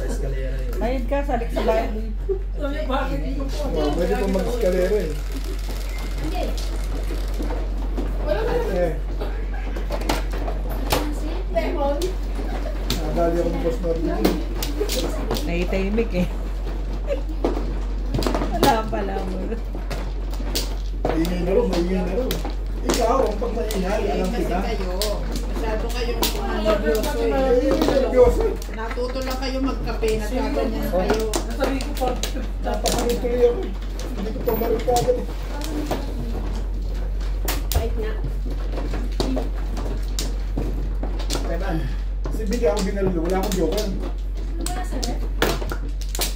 Sa eskalera yun. Bayad ka, salik sa bayad. Pwede pa mag-eskalera eh. Hindi. Lemon. Nadali ako ng boss Norman. Naitahimik eh. Wala pala mo. Maingay na rin, maingay na rin. Ikaw, ang pag maingay, alam Kasi kita. kayo, masyado kayong nervyoso eh. Nervyoso. Natuto lang kayo magkape, nagkaganyan kayo. Nasabi ko pa. Napakarutuloy ako. Hindi ko pa marupagad eh. Kahit nga. Kailan? Kasi bigyan ako binalo, wala akong joker. Ano ba nasa rep?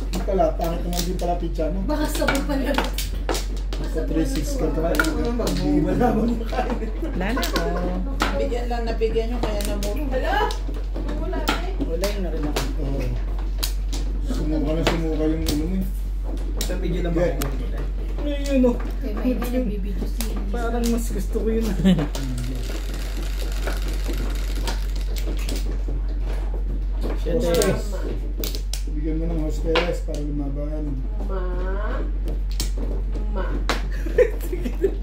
Hindi pala, pangit naman din pala pizza mo. Baka sabon pa lang. Sa 3-6 ka tayo. Wala mo makain. Lana ko. Bigyan lang, nabigyan nyo, kaya namuro. Hala? Wala eh. Wala yung narin ako. Oo. Sumuka yung ulo mo eh. Isang video lang ba Yeah. ako nila? Ayun o. Kaya may nagbibidyo si Parang mas gusto ko yun. Hostess. Bigyan mo ng hostess para lumaban. Ma.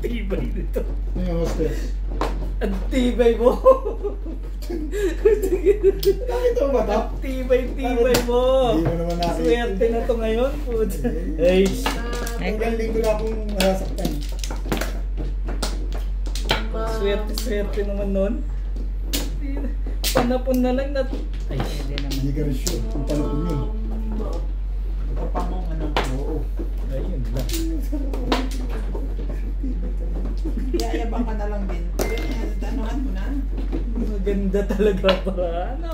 Tibay nito. Ano yung hostess? Ang tibay mo. Nakita mo ba ito? Tibay mo. Hindi mo naman nakita. Swerte na to ngayon. Ay. Hanggang linggo na akong nasaktan. Swerte naman nun. Panapon na lang na. Ay, hindi naman. Hindi ka rin sure kung panapon yun. Kapamong ano. Oo. Ayun lang. Yayabang ka na lang din. Anuhan mo na. Maganda talaga para ano.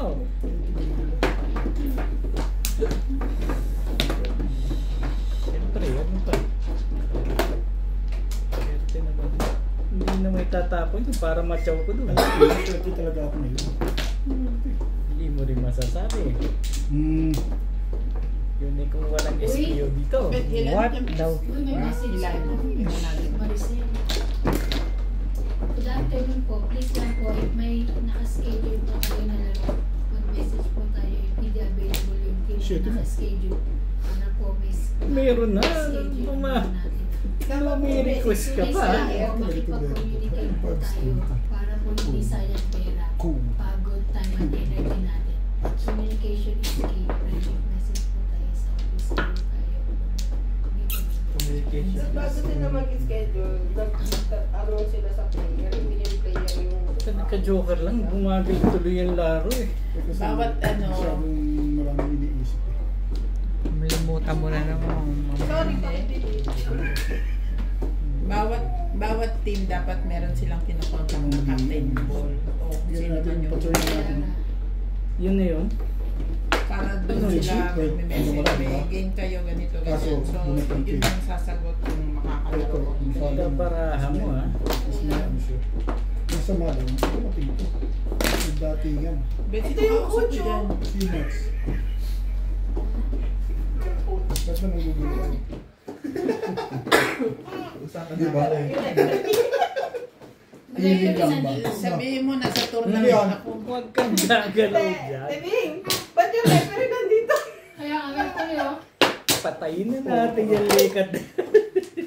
Siyempre, ano pa. Swerte naman. Hindi na may tatapon yun para matyaw ko doon. Swerte talaga ako na yun. Hindi mo rin masasabi. Yun eh kung walang SPO dito. What daw? Uy, may message ako. Maricel. Good afternoon po. Please lang po, if may nakaschedule po kayo na laro, mag-message po tayo if hindi available yung team Shit. na nakaschedule. Ano po, miss? Meron na. Schedule natin. May request ka Please pa. lang po, makipag-communicate po tayo para po hindi sayang pera. Pagod, time and energy natin. Communication is key. Private message po tayo sa office. Tayo. Communication. Bago sila mag-schedule, nag-aro sila sa player, hindi yung player yung... Nagka-joker lang, bumagal tuloy yung laro eh. Kasi Bawat ano. masyadong maraming iniisip eh. Malimutan mo na naman. Sorry, pakibili. Bawat team dapat meron silang kinokontak na captain ball. O Yun sino natin man yung patuloy natin. Yun na yun. para doon Ano, sila wait, may-message. ano ba? May game kayo ganito Kaso, ganyan. So bunot ng yun team. yung sasagot kung makakalaro. Ito, Kaparahan mo ha. Mas marami siya. Nasa malam, ito mapinto. Nagdatingan. Ito yung coach dyan. Phoenix. Ba't ba nagugulan? Diba? Hiling lang ba? Sabihin mo nasa Ano tournament yan? ako. Huwag kang gagalaw dyan. Tebing, ba't yung referee nandito? Kaya nga kayo. Patayin na natin yung likat.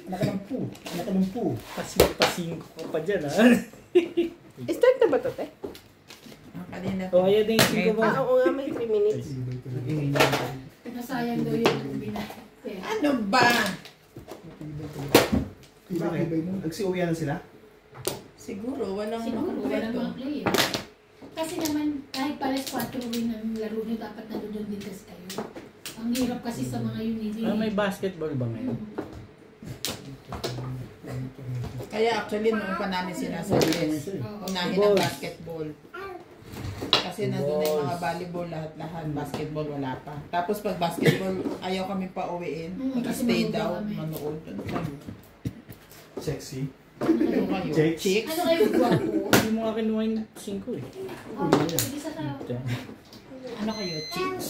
Anak ng pu. Anak ng pu. Pasingko ko pa dyan ha. Start na ba ito, te? Kanina. O ayan din yung 5 mo. Oo nga, may 3 minutes. Nasayang daw yung binate. Ano ba? Ibay mo. Nagsiuwian na sila? Siguro walang Siguro wala ng mga kwento. player. Kasi naman, kahit pares 4 win ng laro nyo, dapat nandun din kasi kayo. Ang hirap kasi sa mga unity. Ah, may basketball ba ngayon? Kaya actually noong pa namin sinasabi, unahin ang basketball. Kasi nandun na yung mga volleyball lahat-lahat, basketball wala pa. Tapos pag basketball, ayaw kami pa uwiin. Kasi Mag-stay manood daw, kami. manood. Ano kayo? Sexy. Ano kayo? Chicks? Chicks? Ano kayo gwapo? Hindi mo nga kinuha yung 5 eh. Oh, isa tao. Ano kayo? Chicks?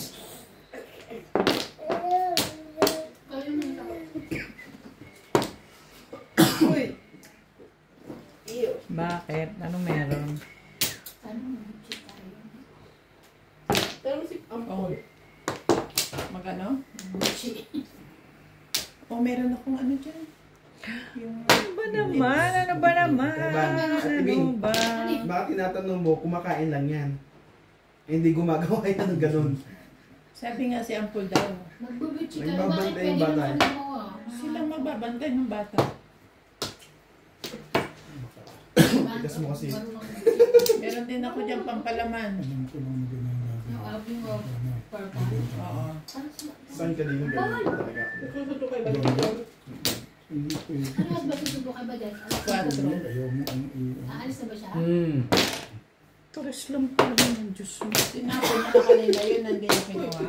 Kayo na tao. Uy! Iyo. Bakit? Ano meron? Ano mag-check tayo? Pero si Oh. Ampol. Mag-ano? Buchi. O, meron akong ano dyan. Yung... Ano ba naman? Ano ba naman? Diba? Ano ba? Baka tinatanong mo, kumakain lang yan. Eh, hindi gumagawa yan ng ganun. Sabi nga si Ampul daw, Magbubuchi ka. Nagbabantay Bakit yung pwede bata. naman gumawa? silang magbabantay ng bata. Tigas mo kasi. Meron din ako dyan pampalaman. Alam ko lang ginagawa. Yung album of purple. Oo. Saan ka din yung ganun talaga? Susuto kay Balikan. Hindi ko yun. Ano ba susubukan ba dyan? Quatro. Ayaw mo ang Aalis na ba siya? Pares lang pala ng Diyos mo. Tinapon na kanila yun, hindi na kinuha.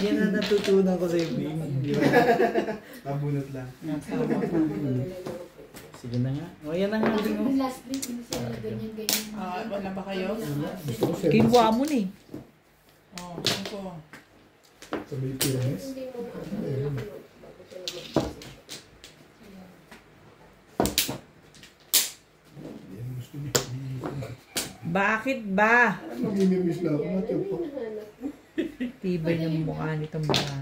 Yan ang natutunan ko sa ibig. Mabunot lang. Nasawa ka. Sige na nga. O yan na nga. Bakit yung last week, hindi sila ganyan-ganyan? Wala ba kayo? Kinuha mo na eh. Oo, ako. Sabay tiranes. Hindi mo ano. Yan gusto niya. Bakit ba? Mag-inibis lang ako. Matyo po. Tibay ng mukha nitong mga.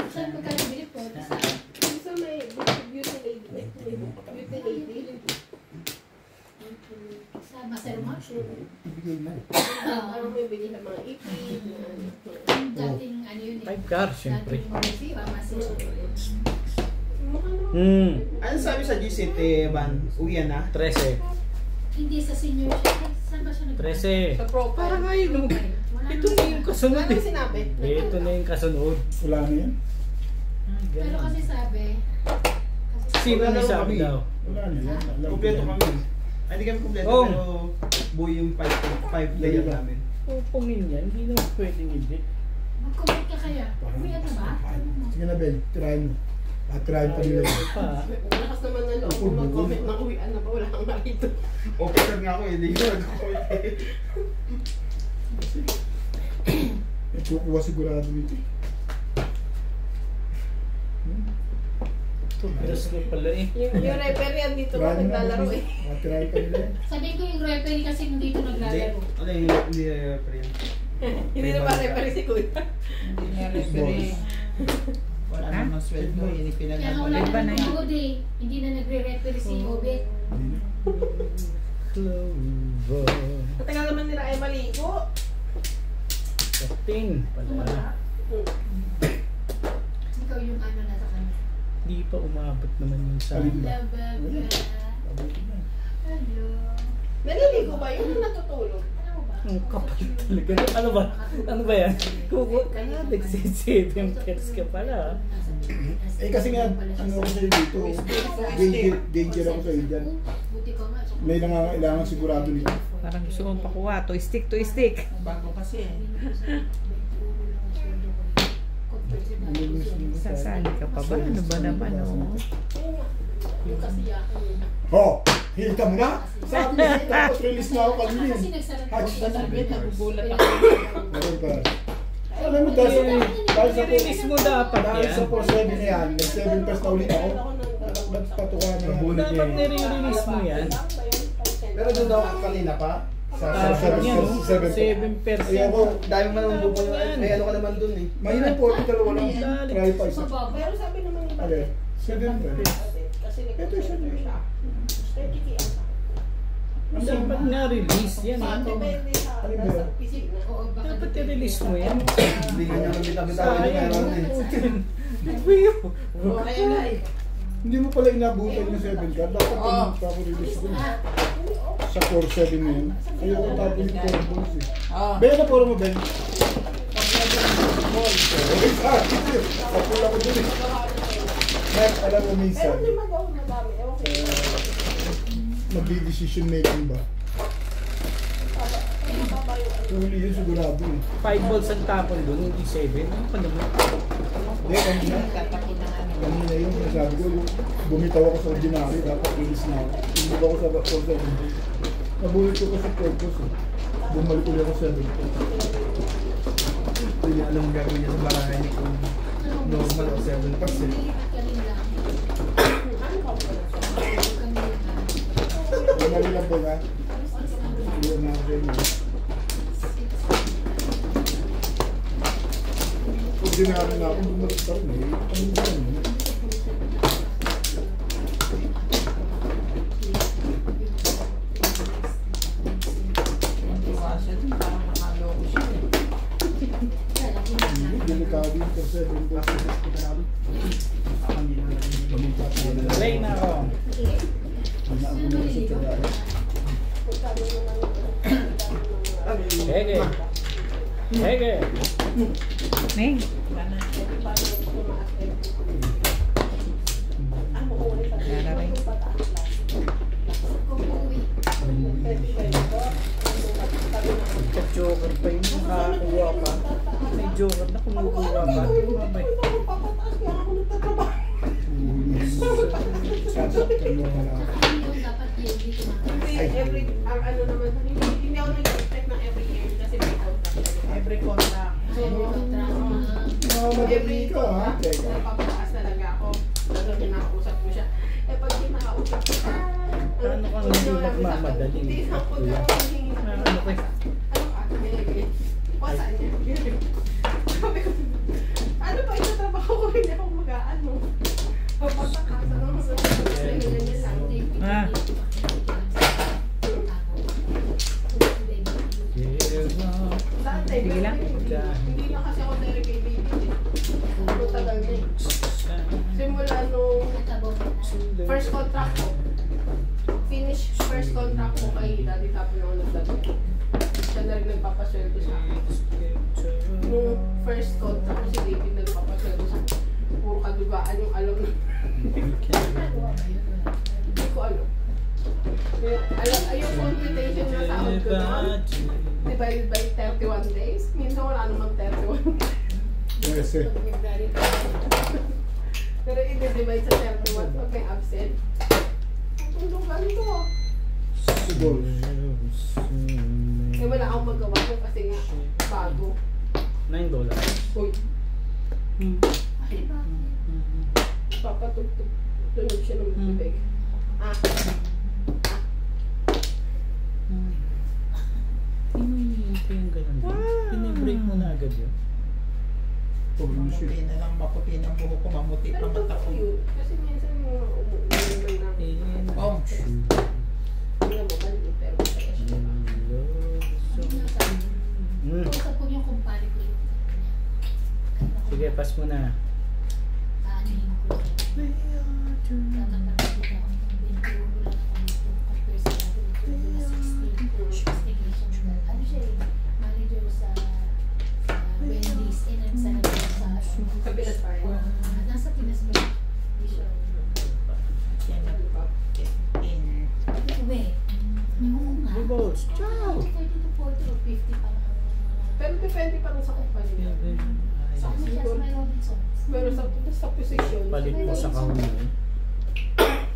Saan ba kayo bilip po? Isa may beauty lady. Beauty lady. Sa Maserma? Ibigay na. Parang may bili ng mga ipin. Dating ano yun eh. 5 cars, syempre. Dating Morrissey, Maserma. Mukha naman. Ano sabi sa GCT, Van? Uwian na? 13. Hindi sa senior siya. Ay, saan ba siya nag- 13. Sa profile. Parang ngayon, Wala ito naman na yung siya. kasunod Ano eh. sinabi? Ito na yung kasunod. Wala na yan. Pero kasi sabi, Sino Wala may na sabi kami. daw? Wala na yan. Alam ko Kompleto yan. kami. Ay, hindi kami kompleto, Oh. pero buo yung 5 layer namin. Pupungin yan, hindi naman pwedeng hindi. mag-comment ka kaya. Uwi na ba? Sabi mo. Sige na, Ben. Tirahin mo. At tirahin pa nila yun. Pa. Lakas naman na loob kung mag-comment na uwian na ba? Wala kang narito. Officer nga ako, hindi ko nag-comment eh. May kukuha sigurado nito. Ito, bilas na pala eh. Yung referee yan dito ba Tirahin mo. naglalaro eh. At tirahin pa nila yan. Sabihin ko yung referee kasi nandito Hindi, naglalaro. ano yung hindi friend. Hindi na ba referee si Kuya? Hindi niya referee. Wala namang sweldo, yun yung Kaya nga pinag-alala. wala Iba na nang yun. pagod eh. Hindi na nagre-referee si Obet. Hindi na. Clover. Matagal naman nila ay maligo. 15 pala. Ikaw yung ano na sa kanya. Hindi pa umabot naman yun sa... Alin ba? Labaga. Hello. Naliligo ba yun? Natutulog? Ano ba? Ang kapal talaga. Ano ba? Ano ba yan? Kuko ka na. Nag-7 pairs ka pala. Eh kasi nga, ano ako sa'yo dito. Danger ako sa'yo dyan. Buti ko nga. May nangangailangan sigurado nito. Parang gusto mong pakuha. To stick, to stick. Bago kasi eh. Sasali ka pa ba? Ano ba naman? Oh? Yung kasiyakan yun. Ho! Hilta mo na? Sabi niya, tapos release na ako kanina. Kasi eh. nagsara Hatch. Ganagit, nagugulat ako. Meron pa. Alam mo, dahil sa I-release mo dapat dahil sa yan. 4-7 na yan, nag-7 pairs na ulit ako. Nagpatuka na. Nabunot niya Dapat eh. nire-release mo yan. Pero doon daw kanina pa. Sa Dapat yan. 7 7 Ayaw ko, dami man ang buko yun. Ay, ano ka naman doon eh. mahirap po, ito dalawa lang. Try pa isa. Mababa. Pero sabi naman iba. Alin? 7 pairs. Kasi Ito isa nag-computer siya. 30k ang sa Dapat nga release yan. depende sa Ano ba nasa yun? physique na. Oo, baka Dapat i-release mo yan. Hindi nga niya mabitaw-bitawin yung Sayang. meron eh. O, kaya na eh. Hindi mo pala inabutan yung 7 card. Dapat yung papo-release ko. Sa 4-7 na yun. Ayaw ko tapos yung 4 balls eh. Oh, Ben, na puro mo, Ben. Sa pula ko dun eh. Mike, alam mo minsan, Pero hindi magawa madami. Ewan ko. magdi-decision making ba? Kung hindi yun sigurado eh. 5 balls ang tapon doon, hindi 7. Ano pa naman? Hindi, kanina. tatapon ng ano. Kanina yung sinasabi ko, bumitaw ako sa ordinary, dapat release na ako. Hindi ako sa 4-7. Nabulit ko sa purpose eh. Bumalik ulit ako 7. Hindi niya alam ang gagawin niya sa barahay niya kung normal o 7 pass eh. Lilipat ka rin lang. Huwag kang lilipat. Bumalik lang ba nga? Hindi na rin eh. ordinary na ako, bumalik pa rin eh. Ano ba yun? Tuwa siya dun, parang nakaloko siya eh. Delikado yung kasi doon po. Play na ako. Inaako mo sa tiyara. Hege. Hege. Neng. Nararay. Joker pa yung nakakuha pa. May joker na kumukuha pa. Mabay. Sasaktan mo ka lang. Ano naman, hindi ako nag-expect ng every year kasi may contract. Every contract. So, Mamadali ka ha? Teka. napapataas talaga ako. Lalo nakausap ko siya. Eh, pag di nakausap ko siya, Paano kang hindi magmamadali? Hindi na po na ako hingin. Ano ko eh? Ano ka? Pasaan niya? Sabi ko, ano ba yung trabaho ko? Hindi ako mag-ano. Papatakas. Ano ko sa hiningan niya lang. Ah. Dati, Sige lang. hindi na kasi ako dedicated. Ano tagal na eh. Simula nung first contract ko, finish first contract ko kay Daddy Tapon ako nagdadito. Siya na rin nagpapasweldo sa akin. Nung first contract ko si David nagpapasweldo sa akin. Puro kadugaan yung alam na. Hindi ko alam. Yung computation na sahod ko doon, divided by 31 days. Minsan wala namang 31. Yes eh. Pero i-divide sa 31 pag may absent. Ang tulong ganito ah. Sigol. Eh wala akong magawa ko kasi nga bago. $9. Uy. Ay ba? Papatugtog. Tunog siya ng bibig. Ah. Ito yung ganun. Pinibreak mo na agad yun. Mamuti na lang, maputi ng buhok ko, mamuti Pero pa mata ko. totoo yun. Kasi minsan yung umuwi na Oh, hindi mo mali pero masaya siya. Kausap ko yung kumpare ko yun. Sige, pass mo na. Aanihin ko. Tatanggapin ko ako ng 21 lang ako nito. Compare sa dati nito na 16. Ano siya eh, manager sa Wendy's. Eh, nagsanag sa Sa Pinas pa rin. nasa Pinas ba? Hindi siya. yan na pa. In. Uwe. Oo nga. Balls. Ciao! 30 to 40 or 50 pa lang. Pero depende pa rin sa kumpanya. Sa ano siya sa may Robinsons? Pero sa position. Palit mo sa kahon yun.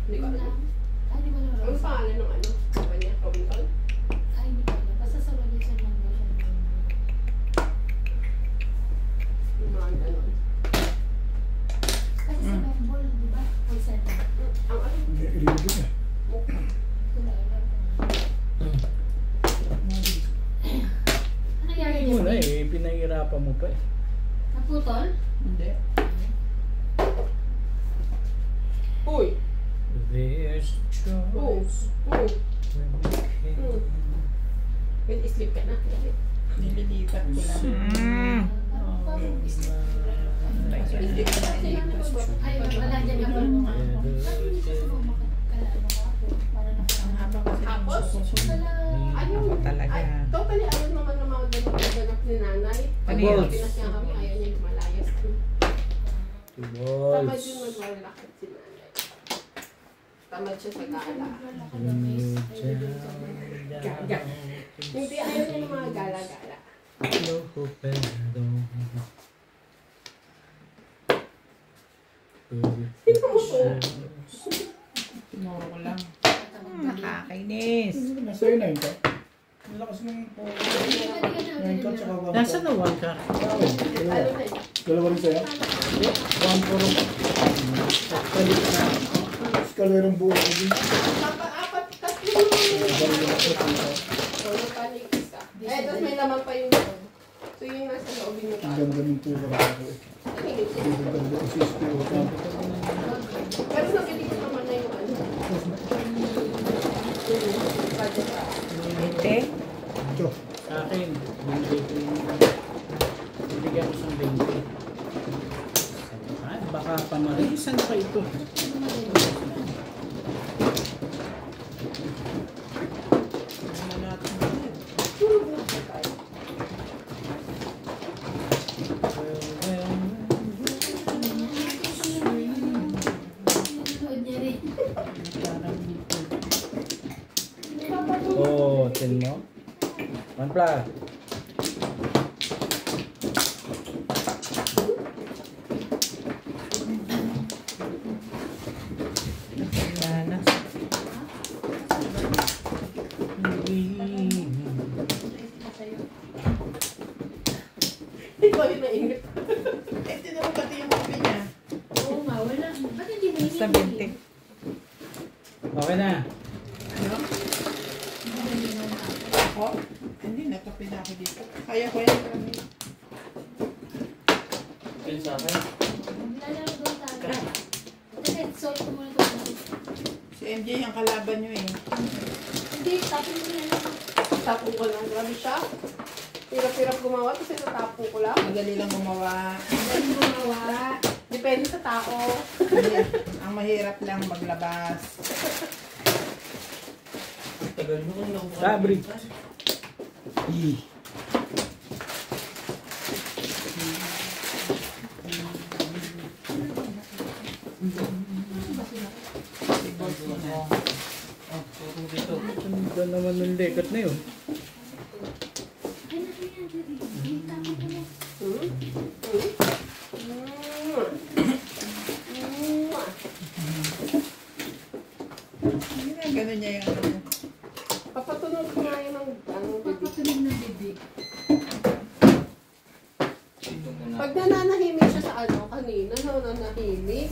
Hindi ko alam. Ay, di ba na Ano pangalan ng ano? Kumpanya? Robinson? Ay, hindi ko alam. Basta sa Robinson lang daw siya. Yung mga ganon. Kasi sa Membol, di ba? Call center. Ang ano? Ililibig eh. Wala, wala. Ano nangyari Hindi mo na dyan? eh. Pinahirapan mo pa eh. Naputol? Hindi. Uy! There's choice. Uy! when we can. Wait, sleep ka na. Nililipat ko lang. Hindi ko na nilipas. Ay, wala dyan yung mga. Ano hindi kasi kung makakalaan ako para Ang nakasama. haba kasi ng Tapos? suso. Wala. Ano? Talaga. Ay, totally ayaw naman ng mga ganap ni nanay. Pag Ano yun? Pinas niya kami, ayaw niya lumalayas. Tamad Balls. yung maglalakad si nanay. Tamad siya sa gala. Gaga. Hindi, ayaw niya ng mga gala-gala. Sino mo to? Tinuro ko lang. Nakakainis. Nasa'yo na yun ka? Ang lakas ng yung cut sa kabang. Nasaan na one car? Ano na yun? Dalawa rin sa'yo? One puro. Palit na. Skalerong buo ko din. Apat, tatlo. Balik na ako sa O, nagpanik isa. Eh, tapos may laman pa yung doon. So, Ito yung nasa loob yung Ang ganda ng tulak ako eh. Ang ganda ng sister ko. Pero nabili ko naman na yung ano. Ente? Diyo. Sa akin, bibigyan ko siyang 20. Baka pamarisan pa ito. Oh, tin mo? Manpla. Sana. Ikaw yung naingat. Eh, di naman pati yung kape niya. Oo nga, wala. Ba't hindi mo Sa 20. Okay na. Ano? Ako? Hindi, nakape na ako dito. Kaya ko yan. Yun sa akin. Maglalaro doon tayo. Kasi salt ko muna ito. Si MJ yung kalaban nyo eh. Hindi, tapos mo na lang. Tapong ko lang. Grabe siya. Hirap-hirap gumawa kasi natapong ko lang. Madali lang gumawa. Dahil gumawa. Depende sa tao. Ang mahirap lang maglabas. Sabri. Si boss mo na. Ganda naman ng lekat na yun. Ay, naku yan. Hindi tama ko na. Hindi na, ganun niya yung ano. Papatunog ko nga yun ng ano, bibig. Papatunog ng bibig. Pag nananahimik siya sa ano, kanina, nananahimik.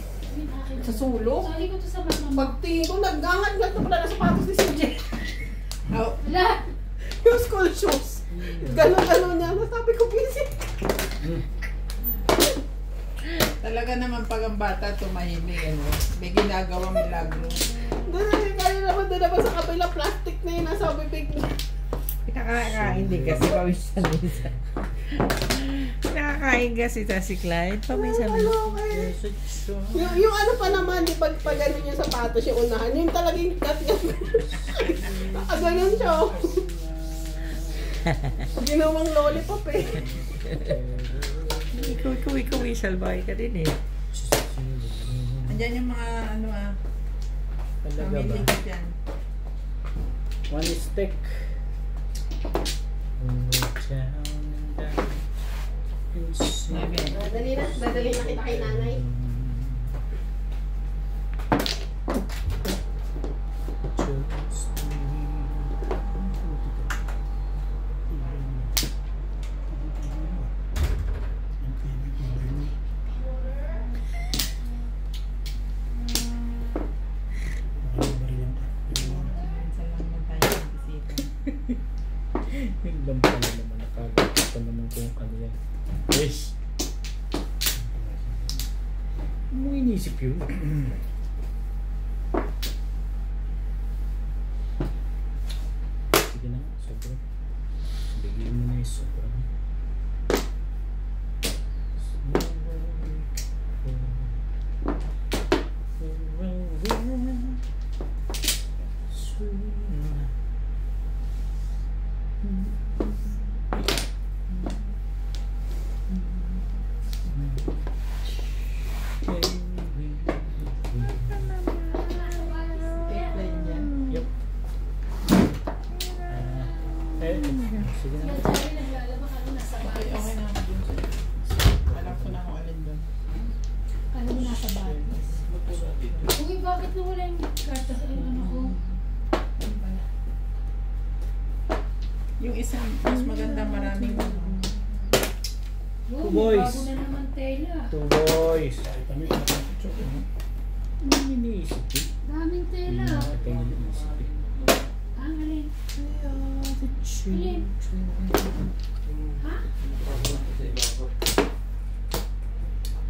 Sa sulok. Sorry ko to sa mama. Pag tingin ko, naggangat-gat na pala na sapatos ni CJ. Oh, Wala. Yung school shoes. Ganon-ganon niya. Sabi ko, busy. talaga naman pag ang bata tumahimik, ano, may ginagawang milagro. Kaya naman doon naman sa kabila, plastic na yun nasa bibig niya. Pinakakain din kasi paminsan-minsan. Pinakakain kasi si Clyde paminsan-minsan. Yung ano pa naman, di pag gano'n yung sapatos yung unahan, yung talagang gat-gat. Nakaganon siya. Ginawang lollipop eh. Ikaw, salbahay ka din eh. Andyan yung mga ano Talaga ba? pamili ko dyan. One stick. Dadali na kita kay nanay. Salamat tayo ng bisita. Biglang pala naman nakagawa pa naman kung ano yan. Yes! Ano mo inisip yun? Sige na, sobrang. Bigyan mo na yung sobrang. Play dyan. Yep. Sige na. Sorry, naglalaba ka nung nasa Okay, batis. okay na ako dun. Alam ko na kung alin dun. Ano mo nasa batis? Uy, bakit nawala yung karta sa ano ko? Ano pala? Yung isang mas maganda maraming Oh, Two boys. may bago na naman tela. Two boys. Ano yung iniisip yun? Daming tela. Ito yung iniisip yun. Alin? Alin? Ha?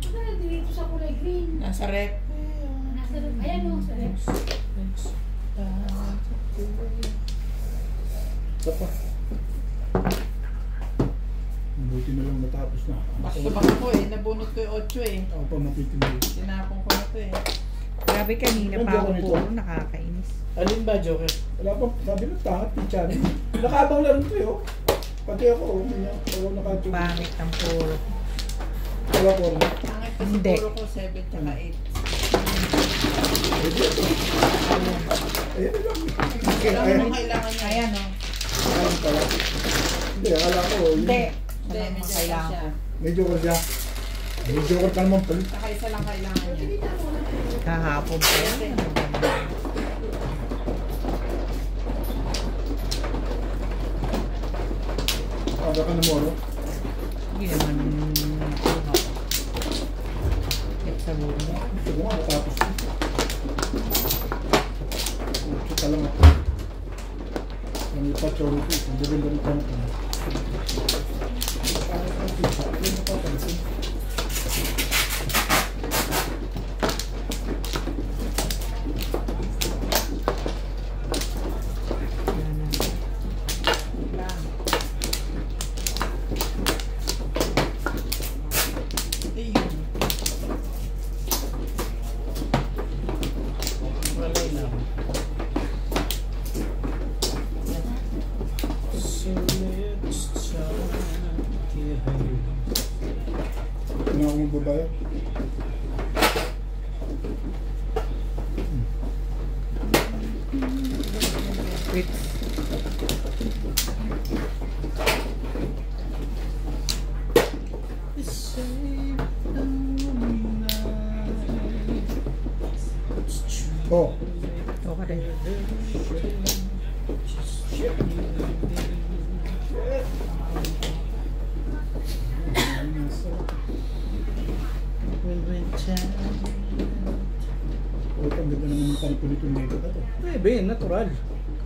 Ano na dito sa kulay green? Nasa rep. Nasa rep. Ayan o, sa rep. Isa pa. Buti na lang natapos na. Back ako eh. Nabunot ko yung 8 eh. Ako pa matitindi. Tinapon ko na to eh. Grabe kanina Ang pa ako joke nito. puro nakakainis. Alin ba, Joker? Wala pa, sabi ng tangat, teacher. Nakabang lang ito yun. Pati ako, ako nakatulog. Pangit ng puro. Wala ko rin. Pangit kasi Hindi. puro ko 7 tsaka 8. Ayan na lang. Kailangan Ayan. mo kailangan niya. Ayan o. Ayan pala. Hindi, akala ko. Hindi. Hindi, Alam mo, medyo kailangan siya. Medyo ko siya. Medyo ko pa naman pala. Saka isa lang kailangan niya. Kahapon pa yan. Aga ka na mo, no? Hindi naman ako. Hit sa bulo. Gusto ko nga matapos. Kita lang ako. Ang ipachoro ko, ang ganda ng tanong ko. Parang ang pizza, ano yung napapansin? Ayun. Walay na ako. So let's talk here. Ano ako magbabayad? Wait. Oh, Okay rin. oh, ang ganda naman ng tanong ko nito nito na to. Pwede, natural.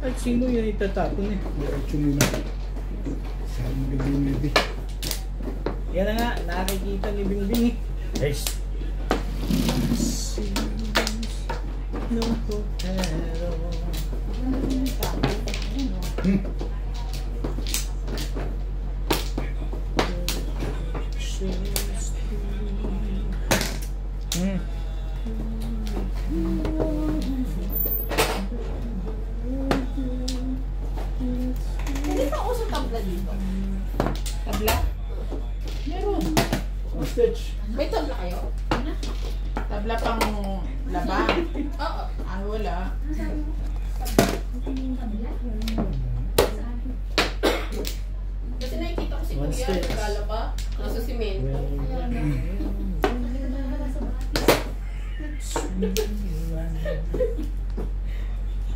At sino yan itatapon eh? Diretso muna. Sabi mo ganda yung maybe. Yan na nga, nakikita ni Bingbing eh. Yes. No pero Hmm. Hindi pa uso tabla dito. Tabla? Meron. Ang stage. May tabla kayo? Tabla pang laba. Oo. Ah, wala. Kasi nakikita ko si One Kuya, stitch. naglalaba. Nasa simento.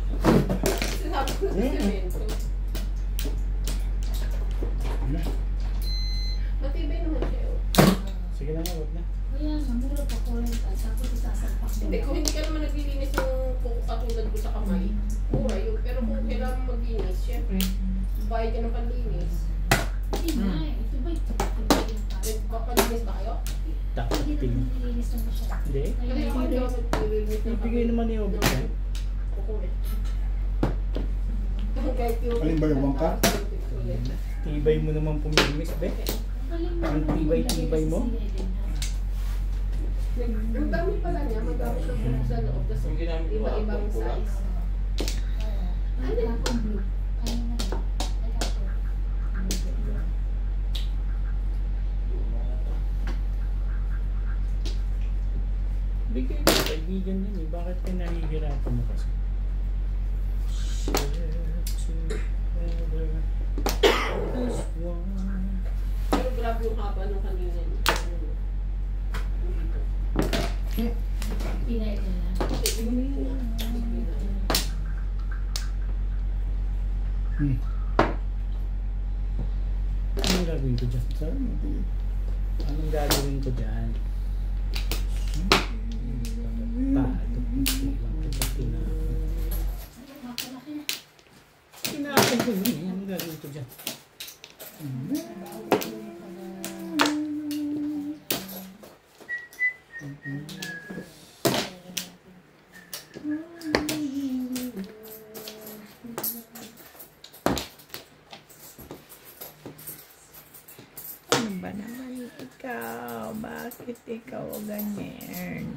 Sinabi ko sa simento. Ano? Matibay naman siya. oh. sige na nga, wag na. Kaya, namura pa ko rin. Tapos isasalpak mo. Hindi, kung hindi ka naman naglilinis ng kuko katulad ko sa kamay, mura yun. Pero kung kailangan mo maglinis, syempre, bayad ka ng panlinis. Hindi nga eh. Ito ba ito? Papalinis ba kayo? Dapat Hindi pin. naman nililinis ng siya. Hindi. Kasi ako hindi ako naglilinis ng Ibigay naman ni Obit yan. kukulit. Kahit yung... Alin ba yung wangka? Tibay mo naman pumilinis, be. Ang tibay-tibay mo? Ang dami pala niya, magamit ng buhok sa loob. Tapos iba-ibang size. Ano yung blue? Ano na? Bigay ko, kaibigan yan eh. Bakit ka nahihirapan mo kasi? Share together as one. Pero grabe yung haba nung kanina niya. Pinay na lang. Anong gagawin ko dyan? Anong gagawin ko dyan? Paano? Lang kita pinaka. naman ikaw? Bakit ikaw ganyan?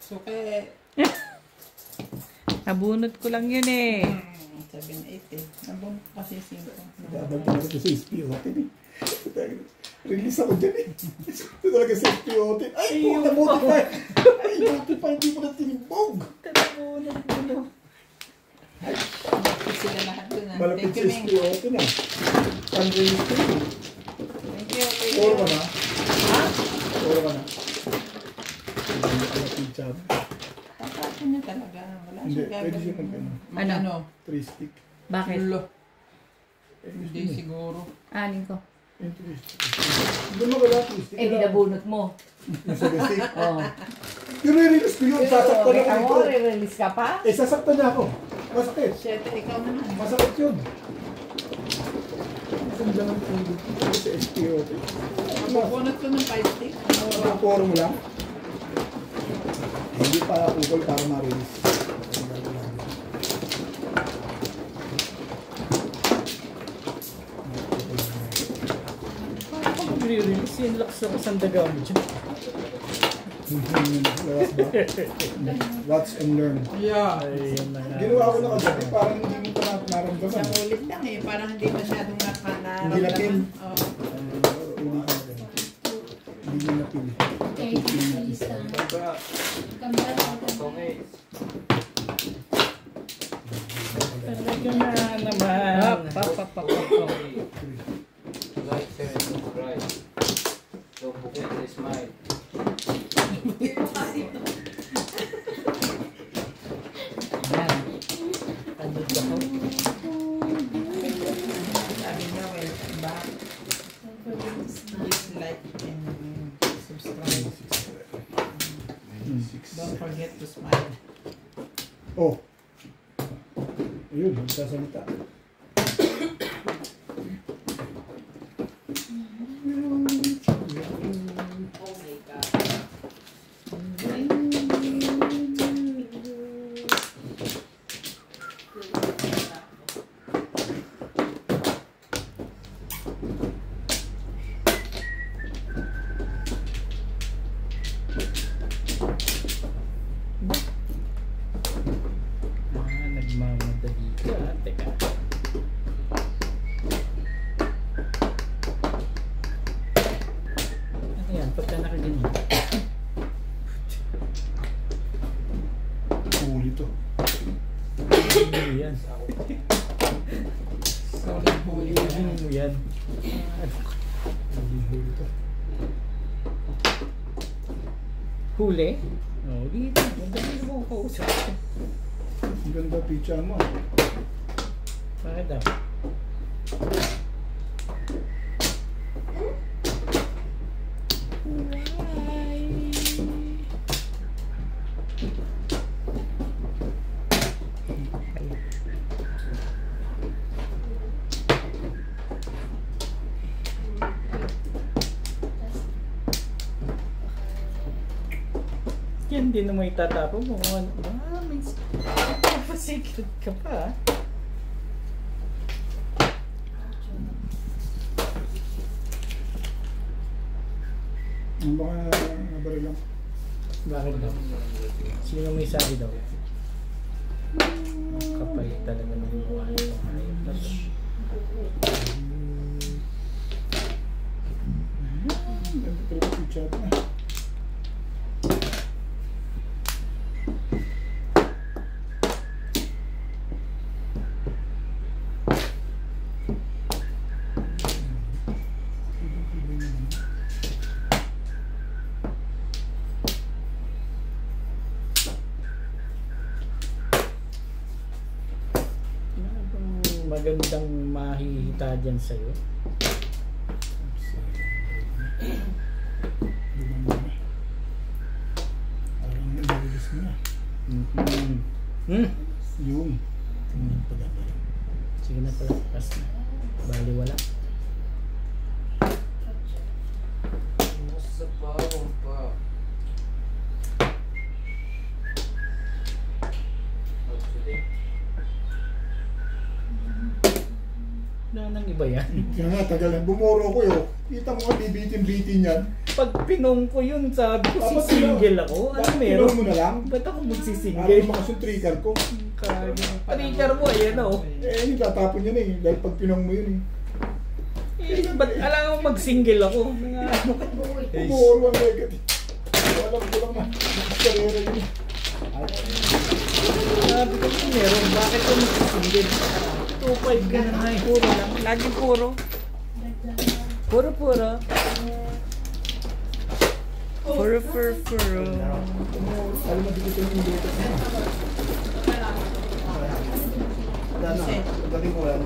So, kaya, Nabunot ko lang yun eh. 7-8 eh. Nabunot kasi 5. Babag na ito sa SPO. Release ako dyan eh. Ito talaga sa SPO. Ay, puta, buti pa. Ay, buti pa. Hindi mo na tinimbog. Malapit sila lahat doon ah. Malapit Thank sa you, Ming. SPO na. Unreleased ko na. Thank you. Oro ka na? Ha? Oro ka na? Hindi ka napinchab. Tatapin niya talaga. Wala Hindi, siya pwede siya gagawin. mag Ano? 3 stick. Bakit? Ulo. Hindi siguro. Anin ko. Yung 3 stick. Hindi mo wala 3 stick. Eh, di nabunot mo. Yung 7 stick. Oo. Yung re-release ko yun. Sasaktan ako Ako, dito. re-release ka pa? Eh, sasaktan niya ako. Masakit. 7, ikaw naman. Masakit yun. Masakit lang ang tubig. Sa SPO. Mabunot ko ng 5 stick. Puro mo lang. Hindi pa ukol para ma-release. Paano ka mag-release? Yung lakas ako sa daga mo dyan. Watch and learn. Yeah. Ayun na nga. Ginawa ko na kagabi, parang hindi mo pa naramdaman. Isang ulit lang eh. Parang hindi masyadong nararamdaman. Hindi lapin. Oo. Hindi mo napili. Okay, release lang. Kambal. Talaga na naman. Like, share, and subscribe. Don't forget to smile. Yan. Ano ba ako? Sabi nga, welcome back. Please like and subscribe. Don't forget to smile. Oh. Ayun, magsasalita. Nagmamadali ka. Teka. Ano yan? Pagka nakaganyan. Huli to. Ano yan? Solid huli. Ano mo yan? Huli to. Huli? Oo, dito. Magdali mo ako kausap. Ang ganda picture mo. Bakit daw? Yan din naman itatapon mo. Ano? Ah, may secret ka pa. Ang baka nabaril lang. Bakit daw? Sino may sabi daw? Kapay talaga ng mukha nito. Ang ganda talaga picture mo. Magandang mahihita dyan sa'yo. Parang nililis mo na. Yung. Sige na pala, pas na. Bali wala. Nasa bawang pa. ng iba yan. Kaya nga, tagal na. Bumuro ko yun. Kita mo nga, bibitin-bitin yan. Pag pinong ko yun, sabi ko, Dapat sisingle ako. Ano Bakit meron? pinong mo na lang? Ba't ako Para magsisingle? lumakas yung trigger ko. Trigger mo, ayan o. Hindi tatapon yan eh. Dahil pag pinong mo yun eh. Ba't alam mo mag-single ako? Ano ka? Bumuro ang negative. Alam ko lang na. Karera yun eh. Sabi ko kung meron, bakit ko mag-single? 2.5 ka na nga eh. Puro lang. Laging puro. Puro. Puro. Alam mo, dito yung dito. Ano? Galing ko yan.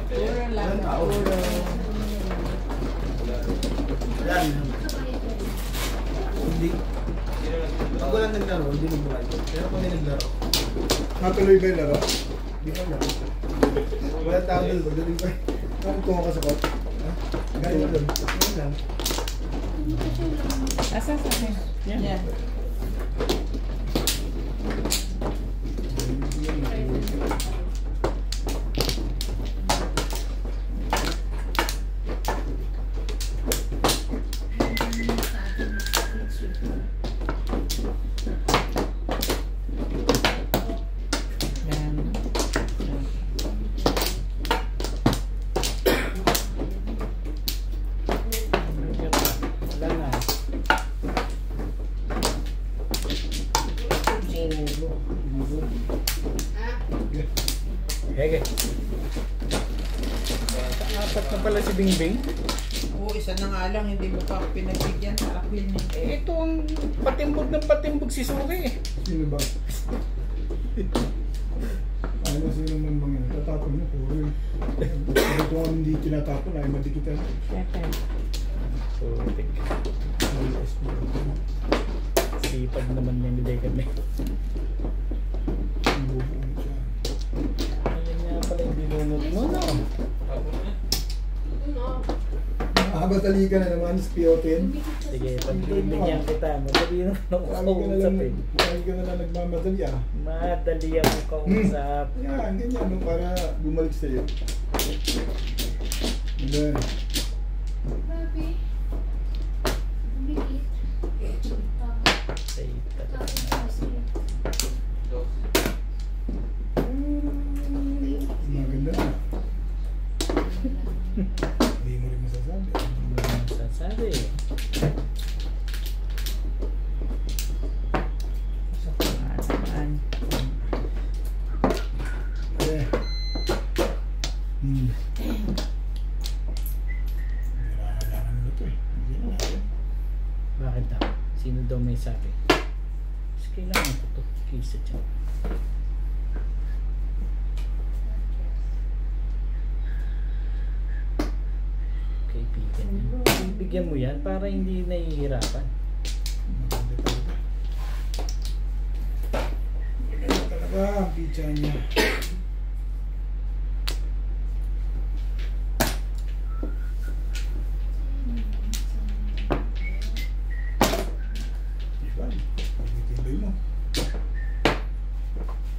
Puro lang. Puro. Yan. Hindi. Pag walang naglaro, hindi magbuhay. Pero pag may naglaro, Natuloy ba yung laro? hindi ko alam. Walang tao doon, pagdating pa. Bakit tungo ka sa kot? Galing doon. Ganun lang. Asa sa akin? Yan. Yan. Wala na. Hege. Apat na pala si Bingbing. Oo, isa na nga lang, hindi mo pa ako pinagbigyan para queen eh. Eh, ito ang patimbog ng patimbog si Suki eh. Sino ba? Ano sino man mga tatapon mo puro yun. Ito ang hindi tinatapon ay madikitan. Siyempre. Sutik. Sipag naman yan ni kami. Bubuong siya. Ayan nga pala yung binunot mo, no? Nakakatali ka na naman, spiyotin. Sige, pagbibigyan kita. Madali na ako kausap eh. Lagi ka na lang nagmamadali ah. Madali ako kausap. Yan, ganyan no, para bumalik sa'yo. Then, Grabe. Bumikit. Say, Tapos kasi, maganda na. Hindi mo rin masasabi. sasabi. Saan? Eh. Kailangan mo ito eh. Hindi na natin. Bakit daw? Sino daw may sabi? Mas kailangan ko ito. Kisa dyan. Kaibigan yan. Bigyan mo yan para hindi nahihirapan. Maganda talaga. Maganda talaga ang pizza niya. Diba? Pagkitibay mo.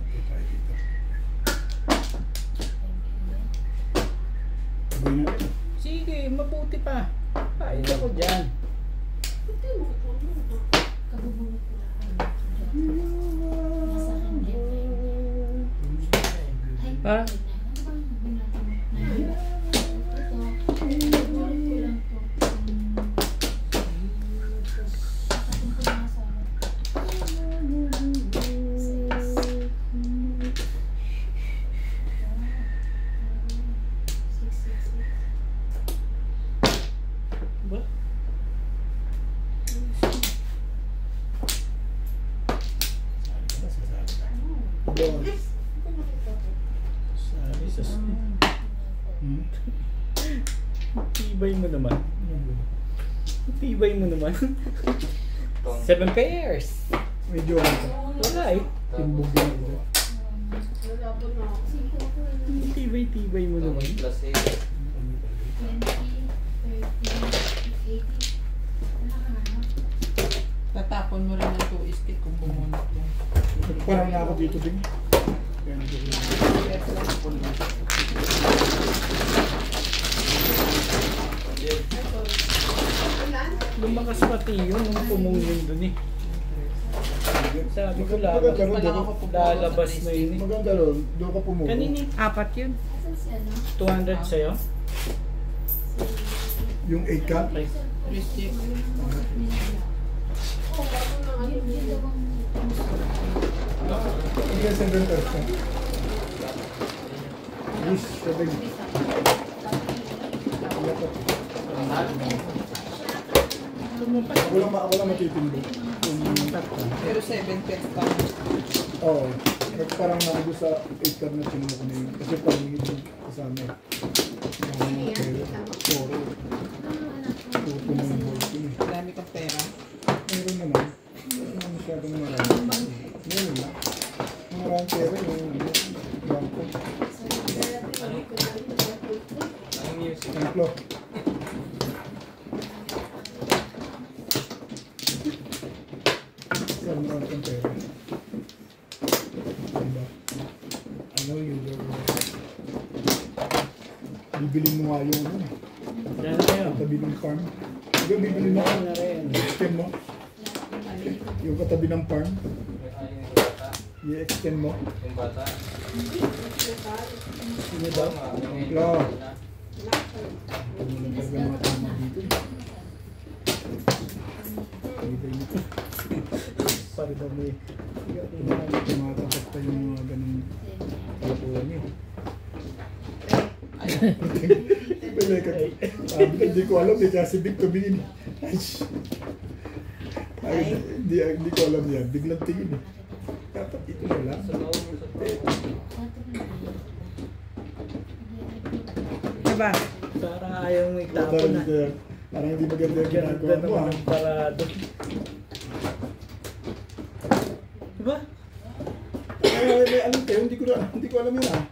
Okay tayo dito. Sabay natin. Sige, mabuti pa. Kahit ako dyan. kabubungot ko lang. Nasa hindi mo yun. Ay, Ha? ano ba yung ginagawa? Ito, kabubungot ko lang to. Nakating ko na sa Ba? Bon. Sabi sa Hmm? tibay mo naman. Tibay mo naman. 7 pairs. Medyo ano ka. Wala eh. Timbog din ito. Wala po na ako. Tibay mo naman. Plus 8. 20, 30, 80. Wala ka na, no? Tatapon mo rin ng 2 stick kung bumunot yun. Parang na ako dito din. Kaya hindi ko Budget. Lumakas pati yun nung pumulong dun eh. Sabi ko lalabas na yun eh. Maganda ron, doon ka pumulo. Kanini? 4 yun. Asan si ano? 200 sa'yo? Yung 8 ka? Okay. Restrict. Yun daw ang Hindi ka 7%. Yes, 7. Ako lang matitindi. Pero 7 pets pa. Oo. Parang nakado sa 8 card na chinuha ko na yun. Kasi parang ito kasama. Puro. Puro na yung board ko eh. Marami kang pera. Meron naman. Hindi naman masyadong marami. Meron na. Maraming pera yung bangko. Ang music. Templo. Saan mo ang pera? Diba? I know you were... Bibili mo nga yung ano. Yan na kayo. Katabi ng farm. Diba bibili mo Yan na rin. i-extend mo? Yung katabi ng farm, Yung bata. i-extend mo. Yung bata. Sino daw? Templo. Ano lang talaga mga tama dito. Ibay nito. Pari daw may tumatapat pa yung mga ganun kalapuan niyo. Balik ka. Sabi na, hindi ko alam eh, kasi big tumingin. Ay, hindi ko alam yan. Biglang tingin eh. Dapat ito na lang. Sa loob. Diba? Parang ayaw mo itapon na. Parang hindi maganda yung Ganda ginagawa mo naman ah. ang parado. Diba? May alam kayo, hindi ko alam yun ah.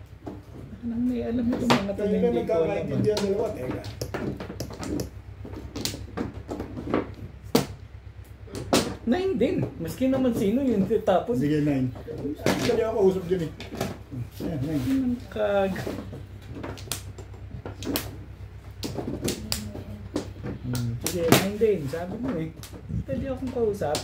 Anong may alam itong mga Kaya hindi ko alam. nagkakaintindihan dalawa, teka. 9 din. Maski naman sino yun tapon. Sige, 9. Hindi ako kausap dyan eh. Ayan, 9. Kag... Sige, 9 din. Sabi mo eh. Pwede akong kausap.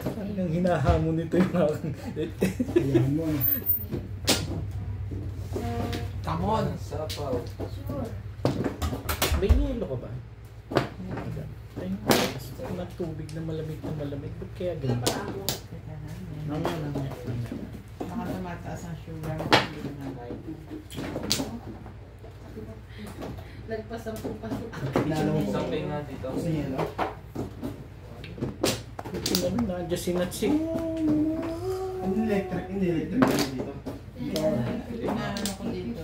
Parang hinahamon nito yung aking... Ayan mo ano. Come on. Sapaw. sure. May yelo ka ba? Ay, na tubig na malamig. Ba't kaya ganun? Mamaya. Baka tumataas ang sugar. Nagpasampu-pasok. Something nga dito. Ito na lang, nandiyan si Natsik. Hindi electric dito. Ano ko dito?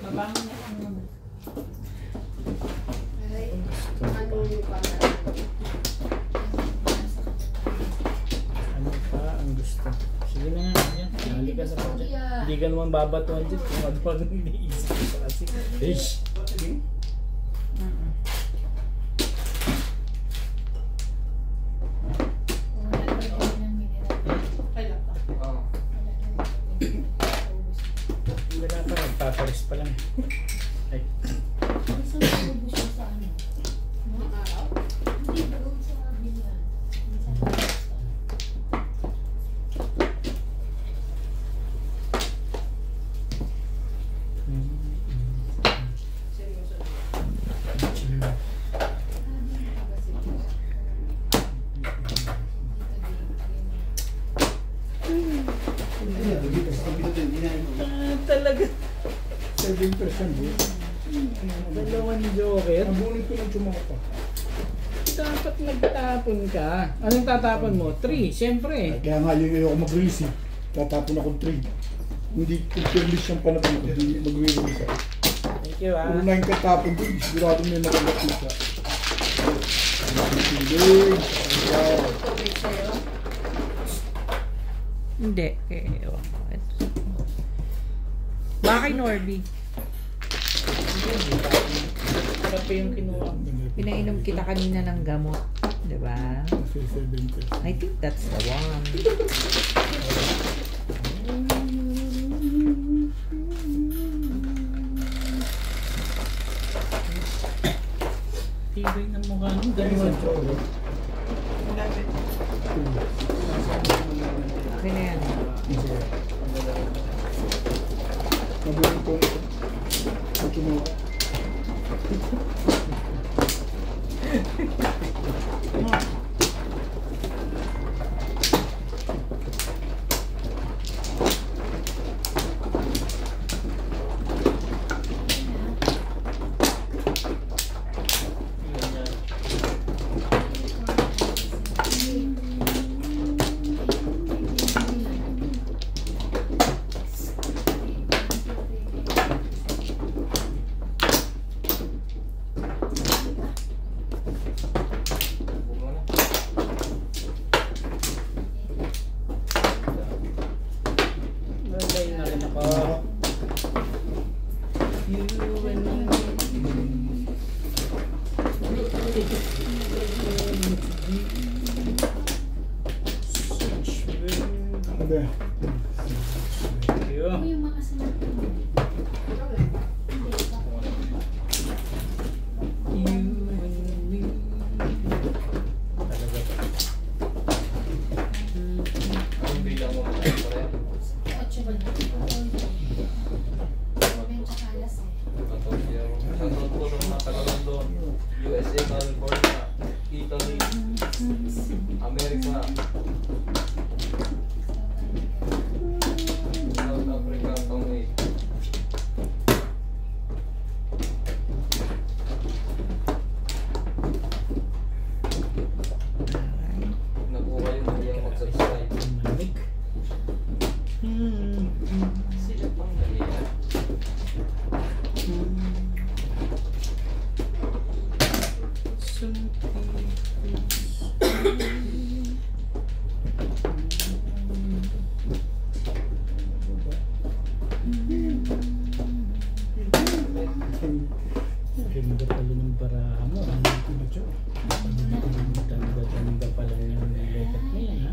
Mabango na ako. Ano yung pala? Ano pa ang gusto? Sige na nga, yan. Halika na pa dyan. Hindi ka naman babatuan dyan kung ano ang iniisip ko pa kasi. Ish! Kailan pa? Oh. Wala pa, nagpapalis pa lang. Ay, Mga araw? Seryoso. talaga. 7% eh. Dalawang joker. Nabunin ko ng tsumaka pa. Dapat nagtapon ka. Anong tatapon mo? 3, siyempre. Kaya nga yung ako mag-release eh. Tatapon akong 3. Hindi confirmist yung panapon ko. Hindi mag-release ako. Thank you ah. Puro 9 katapon doon. Sigurado may makagat siya. Hindi. Wow. Tubig sa'yo? Hindi. Ewan ko. Baka kay Norby. Sarap pa yung kinuha. Pinainom kita kanina ng gamot. Diba? Kasi 70. I think that's the one. Tibay ng mukha nung ganun. Okay na yan. Mabuhay po ito. Ito mo. Nalay na rin ako. You and me. Ano ba? Ano yung makasunod ko? You and me. Talaga ba? Anong bilang mo pa rin? 8 ba na? Medyo kalas eh. Shoutout po ng mga taga-London, USA, California, Italy, America, South Africa, Kuwait. Nakuha kayo na yung mag-subscribe. Malamig. Sila pang naliyan. Ganda pala ng baraha mo. Ganda pala yung lekat mo yan, ha?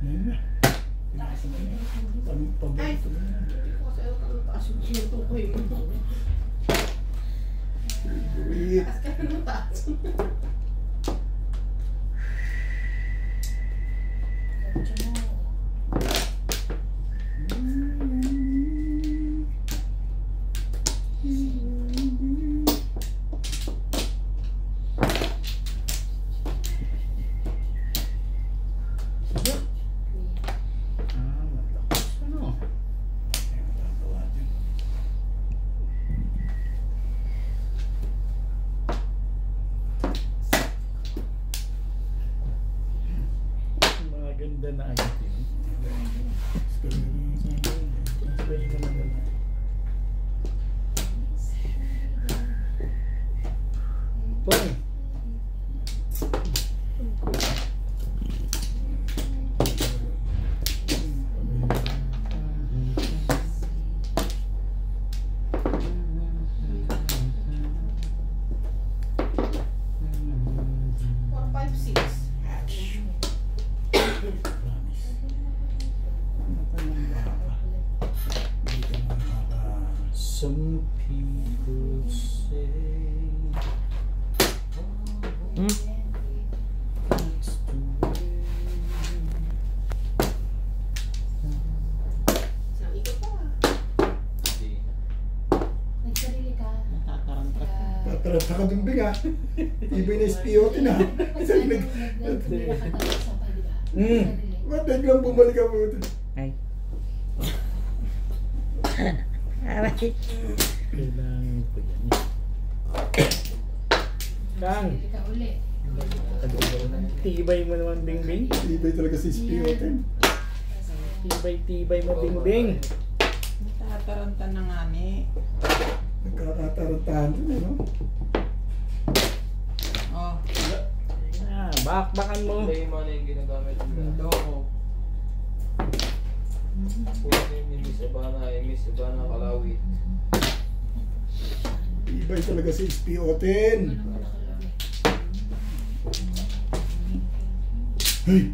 Yan na. Pag-ito na yan. Kasi ano taas yung ginto ko eh. Wait. Taas ka na taas. Malakas ano? Maganda na agad yun. Boy! Some people say that's the way. Isang ikot pa. Nagsarili ka. Tataranta ka dun biga. Ibig na SPOT na. Nagtumira ka tapos sa pa, di ba? Nagsarili. Ba't biglang bumalik ako ito? Ay. Aray. Kailangan ko yan. Kang! Nagsarili ka uli. Tibay mo naman, Bingbing. Tibay talaga si SPO10. Tibay mo, Bingbing. Natataranta na nga ni. Nagkakatarantahan din, no? Oh, Bakbakan mo. Play mo na yung ginagamit nila. loko. Kunin ni Miss Ibana Kalawit. Tibay talaga si SPO10. Hey!